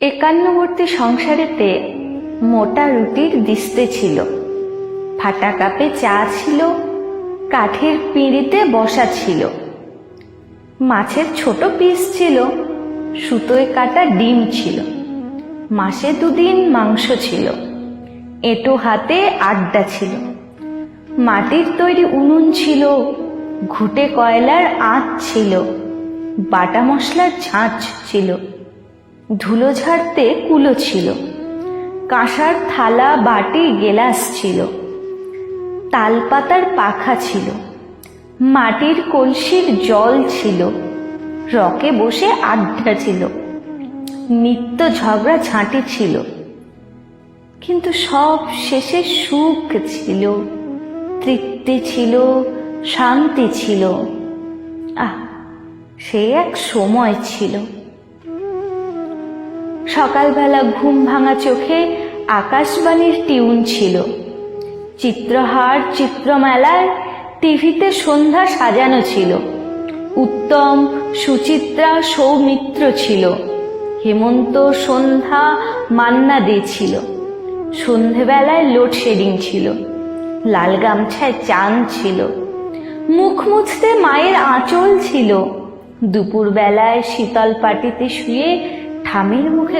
একান্নবর্তী সংসারেতে মোটা রুটির দিস্তে ছিল, ফাটা কাপে চা ছিল, কাঠের পিঁড়িতে বসা ছিল, মাছের ছোট পিস ছিল, সুতোয় কাটা ডিম ছিল, মাসে 2 দিন মাংস ছিল, এঁটো হাতে আড্ডা ছিল, মাটির তৈরি উনুন ছিল, ঘুঁটে কয়লার আঁচ ছিল, বাটা মশলার ঝাঁঝ ছিল, ধুলো ঝাড়তে কুলো ছিল, কাঁসার থালা বাটি গেলাস ছিল, তালপাতার পাখা ছিল, মাটির কলসির জল ছিল, রকে বসে আড্ডা ছিল, নিত্য ঝগড়া ঝাঁটি ছিল, কিন্তু সব শেষে সুখ ছিল, তৃপ্তি ছিল, শান্তি ছিল। সে এক সময় ছিল। সকালবেলা ঘুম ভাঙা চোখে আকাশবাণীর টিউন ছিল, চিত্রহার চিত্রমেলায় টিভিতে সন্ধ্যা সাজানো ছিল, উত্তম সুচিত্রা সৌমিত্র ছিল, হেমন্ত সন্ধ্যা মান্না দে ছিল, সন্ধেবেলায় লোডশেডিং ছিল, লাল গামছায় চাঁদ ছিল, মুখ মুছতে মায়ের আঁচল ছিল, দুপুরবেলায় শীতল পাটিতে শুয়ে ঠামির মুখে